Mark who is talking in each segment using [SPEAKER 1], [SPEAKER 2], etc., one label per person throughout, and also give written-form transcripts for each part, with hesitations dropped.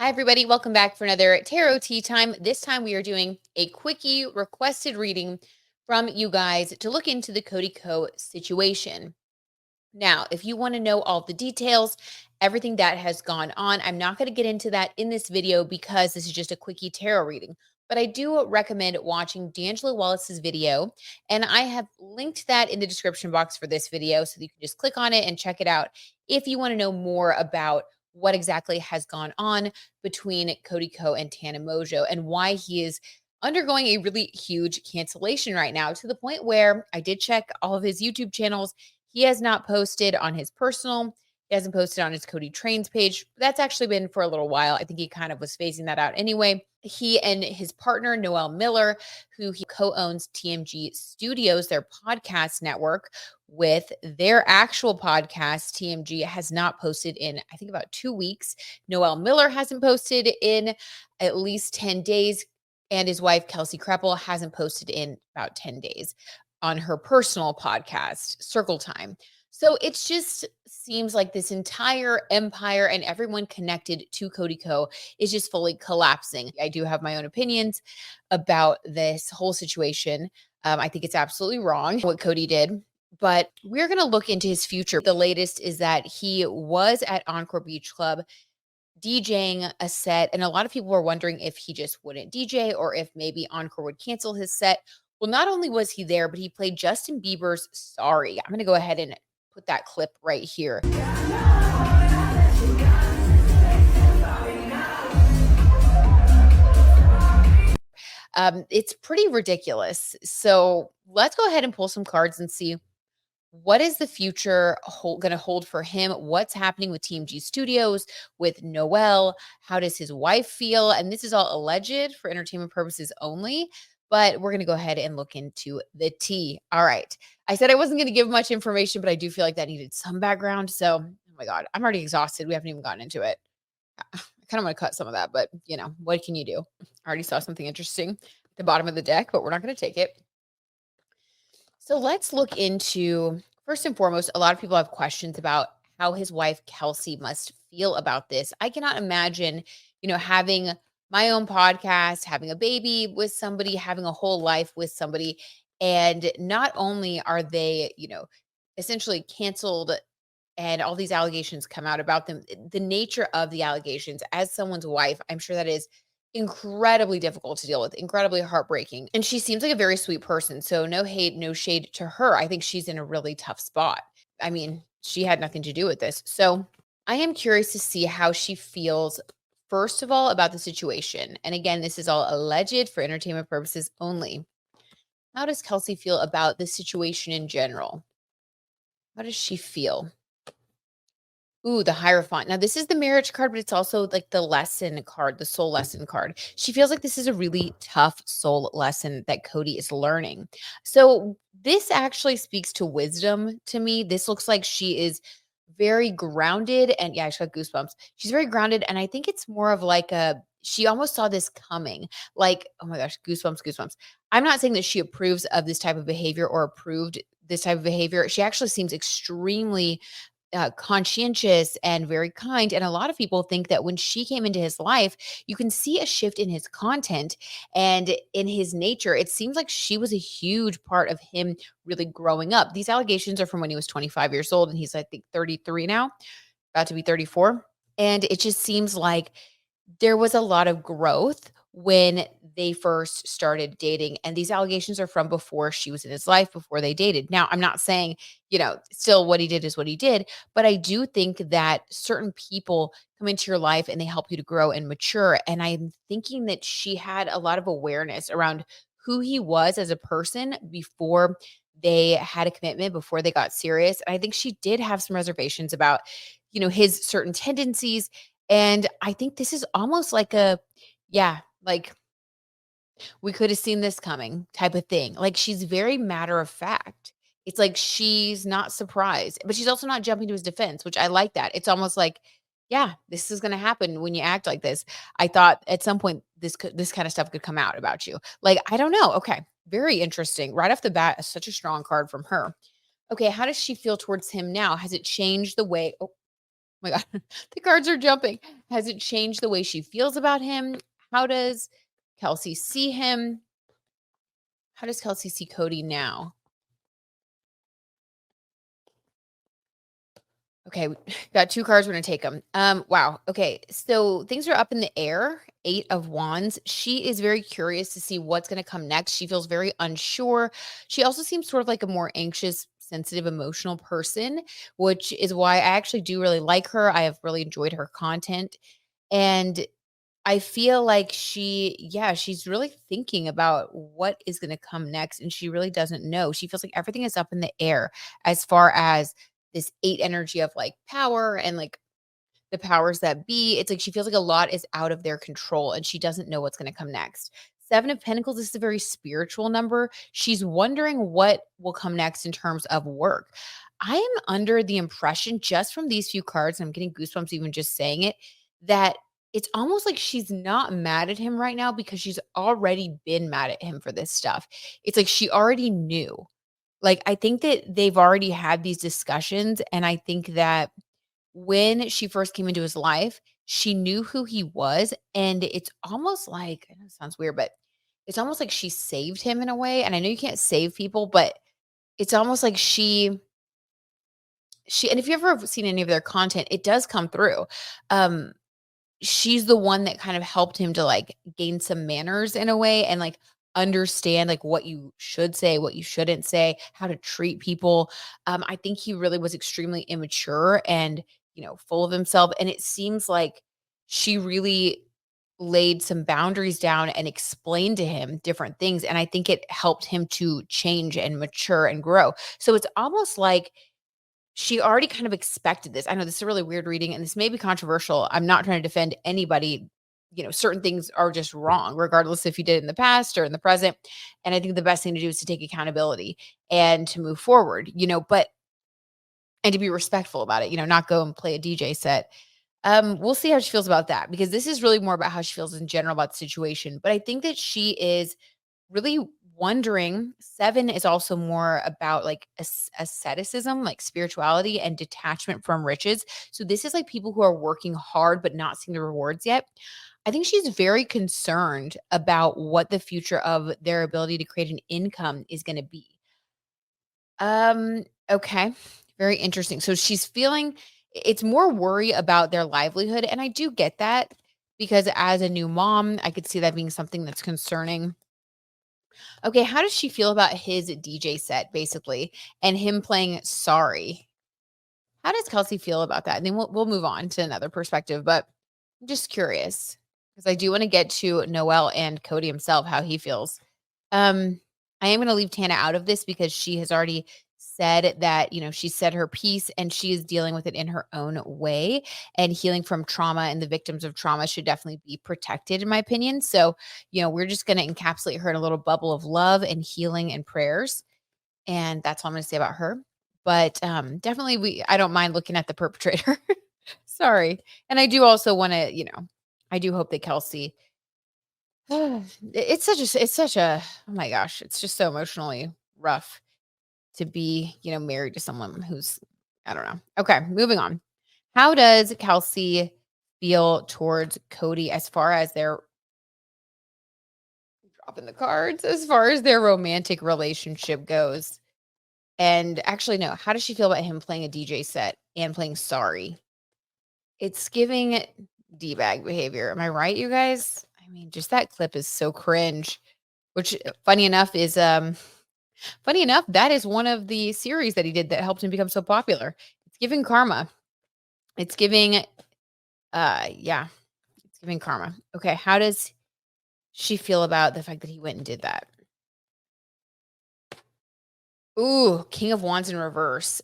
[SPEAKER 1] Hi, everybody. Welcome back for another Tarot Tea Time. This time we are doing a quickie requested reading from you guys to look into the Cody Co situation. Now, if you want to know all the details, everything that has gone on, I'm not going to get into that in this video because this is just a quickie tarot reading. But I do recommend watching D'Angelo Wallace's video, and I have linked that in the description box for this video so that you can just click on it and check it out if you want to know more about what exactly has gone on between Cody Co and Tana Mojo and why he is undergoing a really huge cancellation right now, to the point where I did check all of his YouTube channels. He has not posted on his personal. He hasn't posted on his Cody Trains page. That's actually been for a little while. I think he kind of was phasing that out anyway. He and his partner, Noel Miller, who he co-owns TMG Studios, their podcast network, with their actual podcast, TMG, has not posted in, I think, about 2 weeks. Noel Miller hasn't posted in at least 10 days. And his wife, Kelsey hasn't posted in about 10 days on her personal podcast, Circle Time. So it just seems like this entire empire and everyone connected to Cody Co is just fully collapsing. I do have my own opinions about this whole situation. I think it's absolutely wrong what Cody did, but we're going to look into his future. The latest is that he was at Encore Beach Club DJing a set, and a lot of people were wondering if he just wouldn't DJ or if maybe Encore would cancel his set. Well, not only was he there, but he played Justin Bieber's Sorry. I'm going to go ahead and put that clip right here. It's pretty ridiculous. So let's go ahead and pull some cards and see what is the future going to hold for him? What's happening with TMG Studios, with Noel? How does his wife feel? And this is all alleged for entertainment purposes only, but we're going to go ahead and look into the tea. All right. I said I wasn't going to give much information, but I do feel like that needed some background. So, oh my God, I'm already exhausted. We haven't even gotten into it. I kind of want to cut some of that, but what can you do? I already saw something interesting at the bottom of the deck, but we're not going to take it. So let's look into, first and foremost, a lot of people have questions about how his wife, Kelsey, must feel about this. I cannot imagine, having my own podcast, having a baby with somebody, having a whole life with somebody. And not only are they, essentially canceled and all these allegations come out about them, the nature of the allegations as someone's wife, I'm sure that is incredibly difficult to deal with, incredibly heartbreaking. And she seems like a very sweet person. So no hate, no shade to her. I think she's in a really tough spot. I mean, she had nothing to do with this. So I am curious to see how she feels, first of all, about the situation. And again, this is all alleged for entertainment purposes only. How does Kelsey feel about the situation in general? How does she feel? Ooh, the Hierophant. Now, this is the marriage card, but it's also like the lesson card, the soul lesson card. She feels like this is a really tough soul lesson that Cody is learning. So, this actually speaks to wisdom to me. This looks like she is very grounded. And yeah, I just got goosebumps. She's very grounded. And I think it's more of like she almost saw this coming. Like, oh my gosh, goosebumps, goosebumps. I'm not saying that she approves of this type of behavior or approved this type of behavior. She actually seems extremely conscientious and very kind. And a lot of people think that when she came into his life, you can see a shift in his content and in his nature. It seems like she was a huge part of him really growing up. These allegations are from when he was 25 years old, and he's, I think, 33 now, about to be 34. And it just seems like there was a lot of growth when they first started dating. And these allegations are from before she was in his life, before they dated. Now, I'm not saying, still what he did is what he did, but I do think that certain people come into your life and they help you to grow and mature. And I'm thinking that she had a lot of awareness around who he was as a person before they had a commitment, before they got serious. And I think she did have some reservations about, his certain tendencies. And I think this is almost like like we could have seen this coming type of thing. Like, she's very matter of fact. It's like she's not surprised, but she's also not jumping to his defense, which I like that. It's almost like, yeah, this is going to happen when you act like this. I thought at some point this kind of stuff could come out about you. Like, I don't know. Okay. Very interesting. Right off the bat, such a strong card from her. Okay, how does she feel towards him now? Has it changed the way my god, the cards are jumping. Has it changed the way she feels about him? How does Kelsey see him? How does Kelsey see Cody now? Okay, got 2 cards, we're gonna take them. Wow, okay, so things are up in the air, 8 of Wands. She is very curious to see what's gonna come next. She feels very unsure. She also seems sort of like a more anxious, sensitive, emotional person, which is why I actually do really like her. I have really enjoyed her content, and I feel like she's really thinking about what is gonna come next, and she really doesn't know. She feels like everything is up in the air as far as this 8 energy of, like, power and, like, the powers that be. It's like she feels like a lot is out of their control, and she doesn't know what's gonna come next. 7 of Pentacles is a very spiritual number. She's wondering what will come next in terms of work. I am under the impression just from these few cards, and I'm getting goosebumps even just saying it, that it's almost like she's not mad at him right now because she's already been mad at him for this stuff. It's like she already knew. Like, I think that they've already had these discussions, and I think that when she first came into his life, she knew who he was, and it's almost like I know it sounds weird, but it's almost like she saved him in a way, and I know you can't save people, but it's almost like she and if you've ever seen any of their content, it does come through. Um, she's the one that kind of helped him to, like, gain some manners in a way and, like, understand, like, what you should say, what you shouldn't say, how to treat people. I think he really was extremely immature and, full of himself, and it seems like she really laid some boundaries down and explained to him different things, and I think it helped him to change and mature and grow. So it's almost like she already kind of expected this. I know this is a really weird reading and this may be controversial. I'm not trying to defend anybody. Certain things are just wrong, regardless if you did it in the past or in the present. And I think the best thing to do is to take accountability and to move forward, but and to be respectful about it, not go and play a DJ set. We'll see how she feels about that because this is really more about how she feels in general about the situation. But I think that she is really wondering 7 is also more about, like, asceticism, like, spirituality and detachment from riches. So this is, like, people who are working hard but not seeing the rewards yet. I think she's very concerned about what the future of their ability to create an income is gonna be. Okay. Very interesting. So she's feeling it's more worry about their livelihood, and I do get that because as a new mom, I could see that being something that's concerning. Okay, how does she feel about his DJ set basically and him playing Sorry? How does Kelsey feel about that? And then we'll move on to another perspective, but I'm just curious because I do want to get to Noel and Cody himself, how he feels. Um, I am going to leave Tana out of this because she has already said that, she said her piece and she is dealing with it in her own way. And healing from trauma and the victims of trauma should definitely be protected, in my opinion. So, we're just going to encapsulate her in a little bubble of love and healing and prayers. And that's all I'm going to say about her. But definitely, I don't mind looking at the perpetrator. Sorry. And I do also want to, I do hope that Kelsey it's such a oh my gosh, it's just so emotionally rough to be, married to someone who's I don't know. Okay, moving on. How does Kelsey feel towards Cody as far as their dropping the cards, as far as their romantic relationship goes? And actually, no, how does she feel about him playing a DJ set and playing Sorry? It's giving D-bag behavior. Am I right, you guys? I mean, just that clip is so cringe. Which, funny enough, that is one of the series that he did that helped him become so popular. It's giving karma. It's giving, yeah, it's giving karma. Okay, how does she feel about the fact that he went and did that? Ooh, King of Wands in reverse.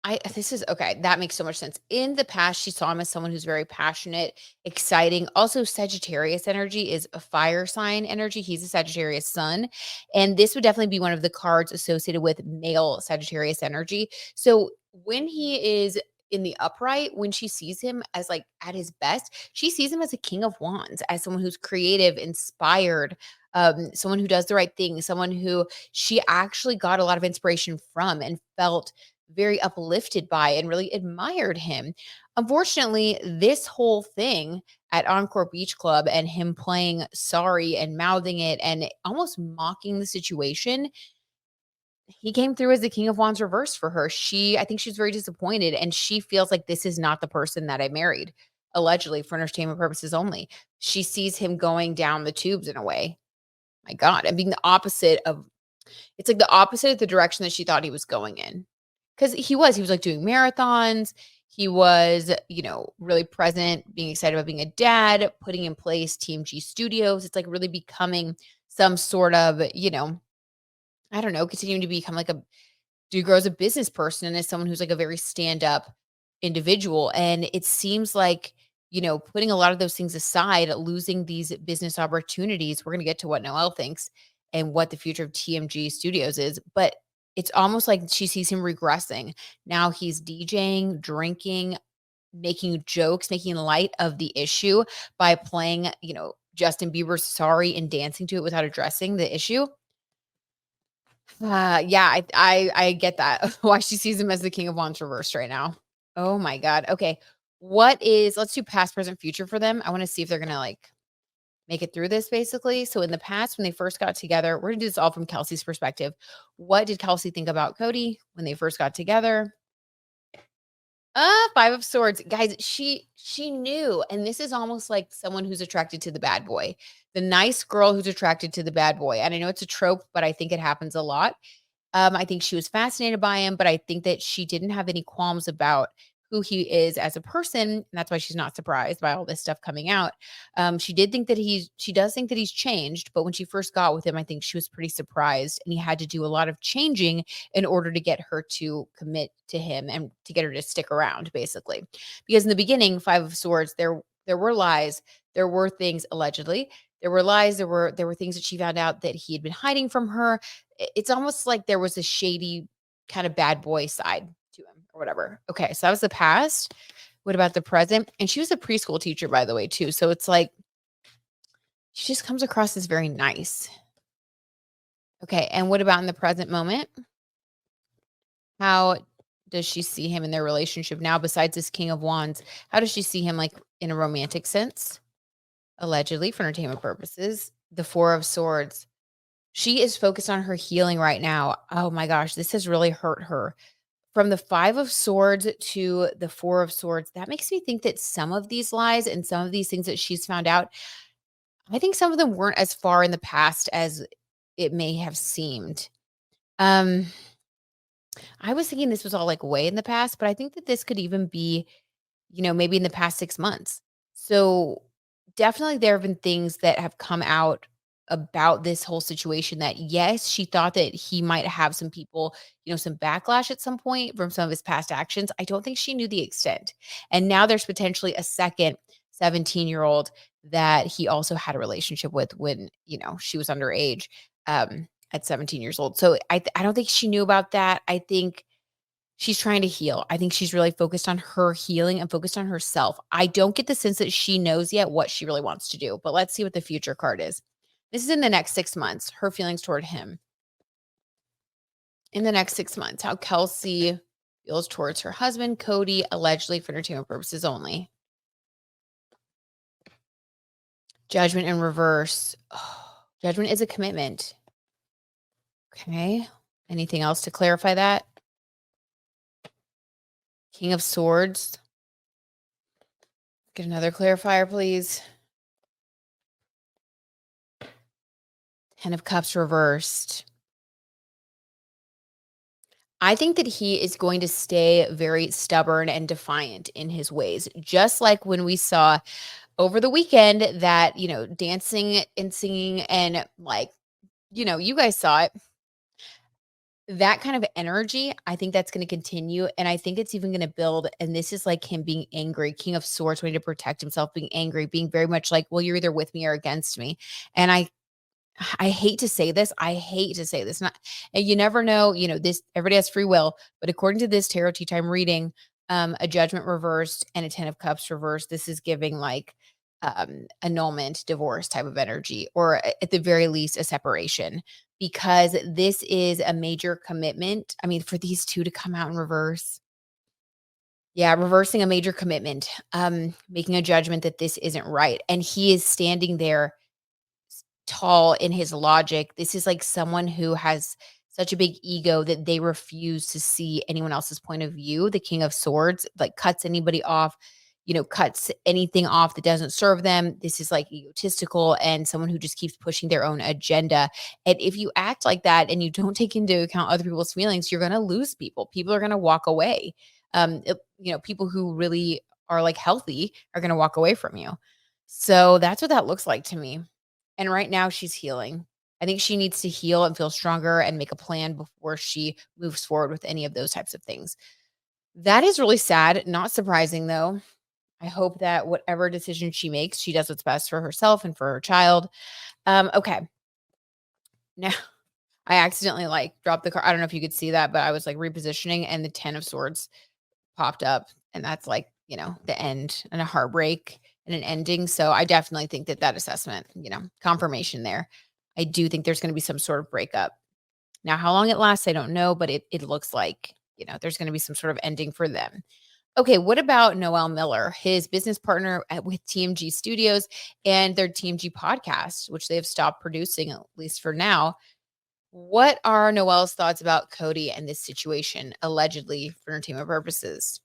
[SPEAKER 1] I this is okay. That makes so much sense. In the past, she saw him as someone who's very passionate, exciting. Also, Sagittarius energy is a fire sign energy. He's a Sagittarius sun, and this would definitely be one of the cards associated with male Sagittarius energy. So when he is in the upright, when she sees him as like at his best, she sees him as a King of Wands, as someone who's creative, inspired, someone who does the right thing, someone who she actually got a lot of inspiration from and felt very uplifted by and really admired him. Unfortunately, this whole thing at Encore Beach Club and him playing sorry and mouthing it and almost mocking the situation, he came through as the King of Wands reversed for her. I think she's very disappointed and she feels like this is not the person that I married, allegedly for entertainment purposes only. She sees him going down the tubes in a way. My God, and being the opposite of it's like the opposite of the direction that she thought he was going in. Because he was like doing marathons. He was, really present, being excited about being a dad, putting in place TMG Studios. It's like really becoming some sort of, I don't know, continuing to become like do grow as a business person and as someone who's like a very stand up individual. And it seems like, putting a lot of those things aside, losing these business opportunities, we're going to get to what Noel thinks and what the future of TMG Studios is. But it's almost like she sees him regressing. Now he's DJing, drinking, making jokes, making light of the issue by playing, Justin Bieber's Sorry and dancing to it without addressing the issue. Yeah, I get that. Why she sees him as the King of Wands reversed right now. Oh my God. Okay. Let's do past, present, future for them. I want to see if they're gonna like make it through this basically. So in the past, when they first got together, we're gonna do this all from Kelsey's perspective. What did Kelsey think about Cody when they first got together? Five of Swords. Guys, she knew, and this is almost like someone who's attracted to the bad boy. The nice girl who's attracted to the bad boy. And I know it's a trope, but I think it happens a lot. I think she was fascinated by him, but I think that she didn't have any qualms about who he is as a person. And that's why she's not surprised by all this stuff coming out. She does think that he's changed, but when she first got with him, I think she was pretty surprised and he had to do a lot of changing in order to get her to commit to him and to get her to stick around, basically. Because in the beginning, Five of Swords, there were lies, there were things allegedly, there were lies, there were things that she found out that he had been hiding from her. It's almost like there was a shady kind of bad boy side to him or whatever. Okay, so that was the past. What about the present? And she was a preschool teacher, by the way, too. So it's like she just comes across as very nice. Okay, and what about in the present moment? How does she see him in their relationship now besides this King of Wands? How does she see him like in a romantic sense? Allegedly for entertainment purposes. The Four of Swords. She is focused on her healing right now. Oh my gosh, this has really hurt her. From the Five of Swords to the Four of Swords, that makes me think that some of these lies and some of these things that she's found out, I think some of them weren't as far in the past as it may have seemed. Um, I was thinking this was all like way in the past, but I think that this could even be, maybe in the past 6 months. So definitely there have been things that have come out about this whole situation that yes, she thought that he might have some people, some backlash at some point from some of his past actions. I don't think she knew the extent. And now there's potentially a second 17-year-old that he also had a relationship with when, she was underage at 17 years old. So I don't think she knew about that. I think she's trying to heal. I think she's really focused on her healing and focused on herself. I don't get the sense that she knows yet what she really wants to do, but let's see what the future card is. This is in the next 6 months, her feelings toward him. In the next 6 months, how Kelsey feels towards her husband, Cody, allegedly for entertainment purposes only. Judgment in reverse. Oh, judgment is a commitment. Okay. Anything else to clarify that? King of Swords. Get another clarifier, please. Ten of Cups reversed. I think that he is going to stay very stubborn and defiant in his ways, just like when we saw over the weekend that, dancing and singing and like, you guys saw it. That kind of energy, I think that's going to continue. And I think it's even going to build. And this is like him being angry, King of Swords, wanting to protect himself, being angry, being very much like, well, you're either with me or against me. And I hate to say this. I hate to say this. Not, and you never know, this everybody has free will, but according to this tarot tea time reading, a judgment reversed and a 10 of cups reversed. This is giving like annulment, divorce type of energy, or at the very least a separation, because this is a major commitment. I mean, for these 2 to come out in reverse. Yeah, reversing a major commitment, making a judgment that this isn't right, and he is standing there tall in his logic. This is like someone who has such a big ego that they refuse to see anyone else's point of view. The King of Swords, like, cuts anybody off, cuts anything off that doesn't serve them. This is like egotistical and someone who just keeps pushing their own agenda. And if you act like that and you don't take into account other people's feelings, you're going to lose people. People are going to walk away. People who really are like healthy are going to walk away from you. So that's what that looks like to me. And right now she's healing. I think she needs to heal and feel stronger and make a plan before she moves forward with any of those types of things. That is really sad. Not surprising though. I hope that whatever decision she makes, she does what's best for herself and for her child. Okay. Now I accidentally like dropped the card. I don't know if you could see that, but I was like repositioning and the 10 of swords popped up, and that's like, the end and a heartbreak and an ending. So I definitely think that assessment, confirmation there. I do think there's going to be some sort of breakup. Now, how long it lasts, I don't know, but it looks like, there's going to be some sort of ending for them. Okay, what about Noel Miller, his business partner with TMG Studios and their TMG podcast, which they have stopped producing, at least for now? What are Noel's thoughts about Cody and this situation, allegedly for entertainment purposes?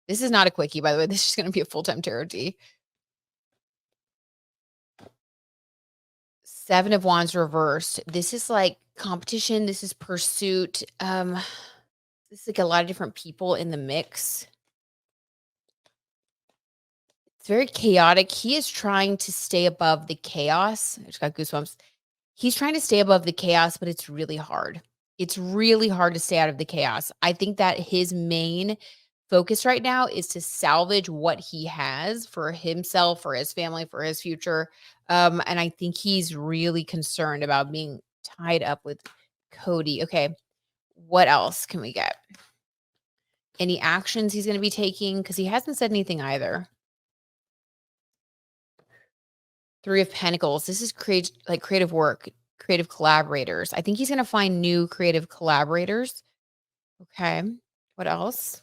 [SPEAKER 1] This is not a quickie, by the way. This is going to be a full-time tarot tea. 7 of Wands reversed. This is like competition. This is pursuit. This is like a lot of different people in the mix. It's very chaotic. He is trying to stay above the chaos. I just got goosebumps. He's trying to stay above the chaos, but it's really hard. It's really hard to stay out of the chaos. I think that his main focus right now is to salvage what he has for himself, for his family, for his future. And I think he's really concerned about being tied up with Cody. Okay. What else can we get? Any actions he's going to be taking? Because he hasn't said anything either. 3 of Pentacles. This is creative work, creative collaborators. I think he's going to find new creative collaborators. Okay. What else?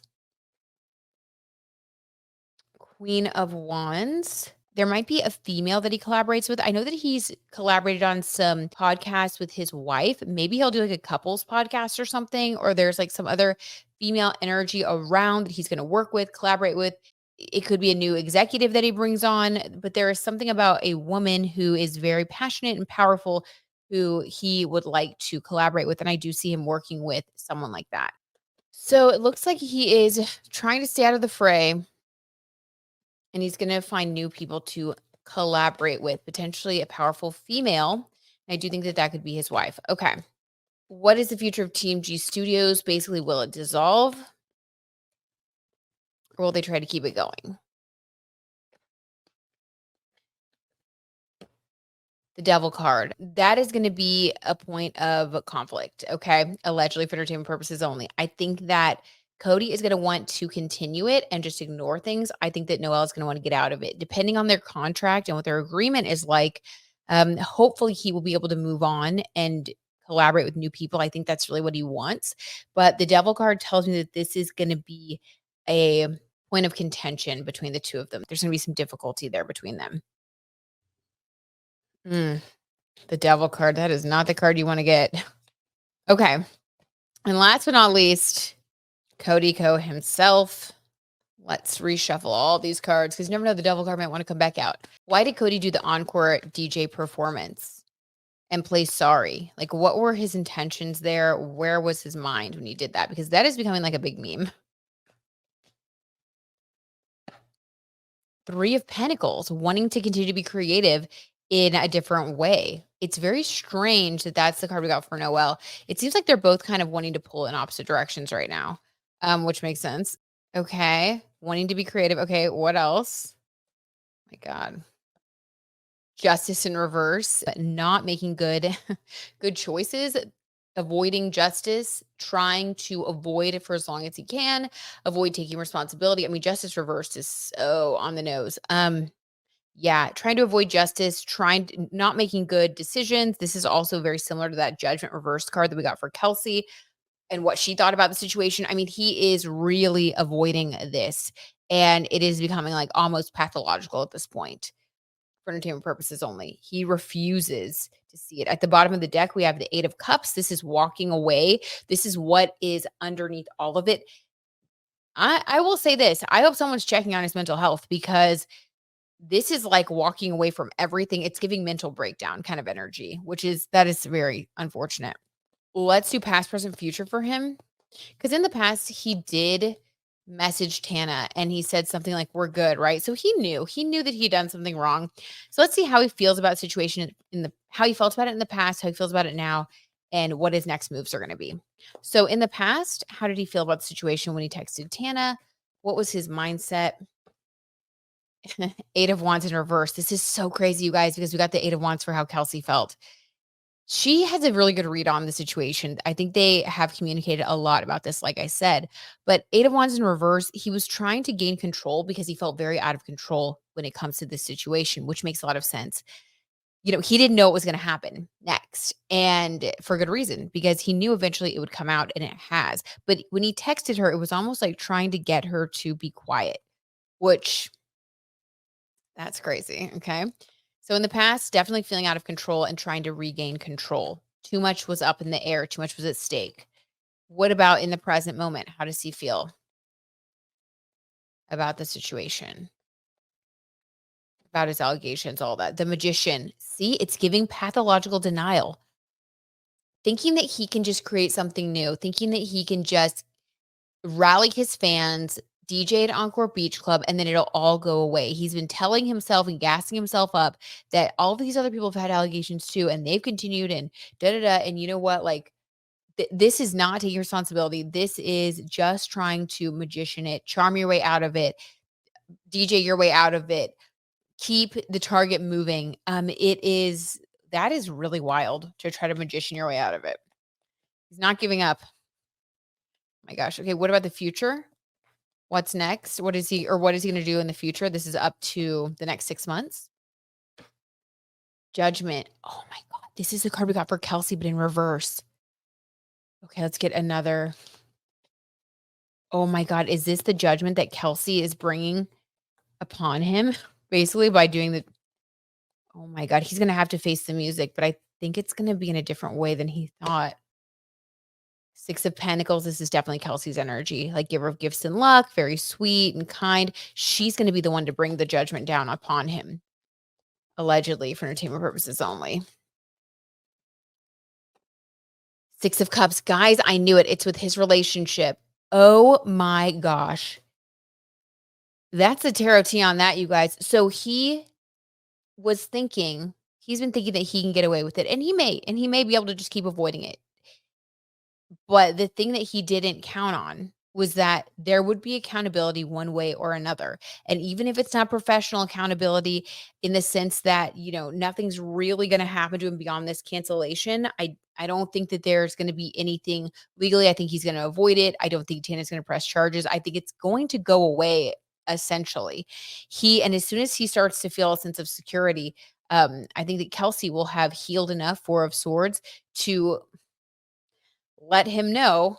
[SPEAKER 1] Queen of Wands. There might be a female that he collaborates with. I know that he's collaborated on some podcasts with his wife. Maybe he'll do like a couples podcast or something, or there's like some other female energy around that he's going to work with, collaborate with. It could be a new executive that he brings on, but there is something about a woman who is very passionate and powerful who he would like to collaborate with. And I do see him working with someone like that. So it looks like he is trying to stay out of the fray, and he's going to find new people to collaborate with, potentially a powerful female. I do think that that could be his wife. Okay. What is the future of TMG Studios? Basically, will it dissolve, or will they try to keep it going? The devil card. That is going to be a point of conflict, okay? Allegedly for entertainment purposes only. I think that Cody is going to want to continue it and just ignore things. I think that Noel is going to want to get out of it. Depending on their contract and what their agreement is like, hopefully he will be able to move on and collaborate with new people. I think that's really what he wants. But the devil card tells me that this is going to be a point of contention between the two of them. There's going to be some difficulty there between them. Mm. The devil card, that is not the card you wanna get. Okay. And last but not least, Cody Co himself. Let's reshuffle all these cards because you never know, the devil card might wanna come back out. Why did Cody do the encore DJ performance and play Sorry? Like, what were his intentions there? Where was his mind when he did that? Because that is becoming like a big meme. 3 of Pentacles, wanting to continue to be creative in a different way. It's very strange that that's the card we got for Noel. It seems like they're both kind of wanting to pull in opposite directions right now, which makes sense. Okay. Wanting to be creative. Okay. What else? My God. Justice in reverse, but not making good good choices, avoiding justice, trying to avoid it for as long as he can, avoid taking responsibility. I mean, justice reversed is so on the nose. Yeah, trying to avoid justice, not making good decisions. This is also very similar to that judgment reversed card that we got for Kelsey and what she thought about the situation. I mean, he is really avoiding this, and it is becoming like almost pathological at this point for entertainment purposes only. He refuses to see it. At the bottom of the deck, we have the 8 of Cups. This is walking away. This is what is underneath all of it. I will say this. I hope someone's checking on his mental health because this is like walking away from everything. It's giving mental breakdown kind of energy, that is very unfortunate. Let's do past, present, future for him. Because in the past, he did message Tana and he said something like, "We're good," right? So he knew that he'd done something wrong. So let's see how he feels about the situation how he felt about it in the past, how he feels about it now, and what his next moves are going to be. So in the past, how did he feel about the situation when he texted Tana? What was his mindset? 8 of Wands in reverse. This is so crazy, you guys, because we got the 8 of Wands for how Kelsey felt. She has a really good read on the situation. I think they have communicated a lot about this, like I said. But 8 of Wands in reverse, he was trying to gain control because he felt very out of control when it comes to this situation, which makes a lot of sense. He didn't know what was going to happen next. And for good reason, because he knew eventually it would come out and it has. But when he texted her, it was almost like trying to get her to be quiet, which that's crazy. Okay. So in the past, definitely feeling out of control and trying to regain control. Too much was up in the air, too much was at stake. What about in the present moment? How does he feel about the situation, about his allegations, all that? The magician. See, it's giving pathological denial, thinking that he can just create something new, thinking that he can just rally his fans, DJ at Encore Beach Club, and then it'll all go away. He's been telling himself and gassing himself up that all these other people have had allegations too, and they've continued and da da da. And you know what? Like, this is not taking responsibility. This is just trying to magician it, charm your way out of it, DJ your way out of it, keep the target moving. That is really wild to try to magician your way out of it. He's not giving up. My gosh. Okay, what about the future? What's next? What is he gonna do in the future? This is up to the next 6 months. Judgment. Oh my god. This is the card we got for Kelsey, but in reverse. Okay, let's get another. Oh my god, is this the judgment that Kelsey is bringing upon him? Basically by doing the Oh my god, he's gonna have to face the music, but I think it's gonna be in a different way than he thought. 6 of Pentacles, this is definitely Kelsey's energy, like giver of gifts and luck, very sweet and kind. She's going to be the one to bring the judgment down upon him, allegedly for entertainment purposes only. 6 of Cups, guys, I knew it. It's with his relationship. Oh my gosh. That's the tarot tea on that, you guys. So he's been thinking that he can get away with it, and he may be able to just keep avoiding it. But the thing that he didn't count on was that there would be accountability one way or another. And even if it's not professional accountability in the sense that, nothing's really going to happen to him beyond this cancellation, I don't think that there's going to be anything legally. I think he's going to avoid it. I don't think Tana's going to press charges. I think it's going to go away essentially. And as soon as he starts to feel a sense of security, I think that Kelsey will have healed enough, 4 of Swords, to let him know,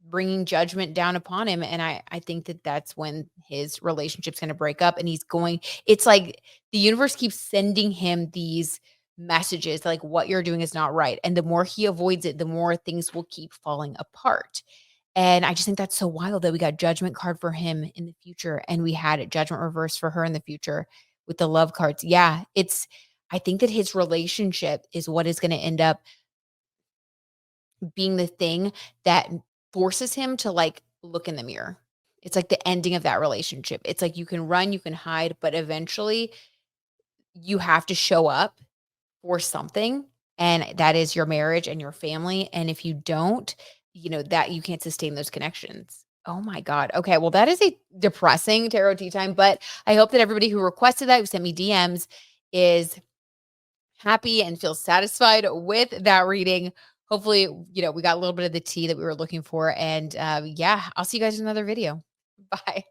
[SPEAKER 1] bringing judgment down upon him. And I think that that's when his relationship's going to break up, and it's like the universe keeps sending him these messages like what you're doing is not right. And the more he avoids it, the more things will keep falling apart. And I just think that's so wild that we got judgment card for him in the future, and we had a judgment reverse for her in the future with the love cards. Yeah, I think that his relationship is what is going to end up being the thing that forces him to, like, look in the mirror. It's like the ending of that relationship. It's like you can run, you can hide, but eventually you have to show up for something, and that is your marriage and your family, and if you don't, that you can't sustain those connections. Oh my god. Okay, well, that is a depressing tarot tea time, but I hope that everybody who requested that, who sent me DMs, is happy and feel satisfied with that reading. Hopefully, we got a little bit of the tea that we were looking for. And yeah, I'll see you guys in another video. Bye.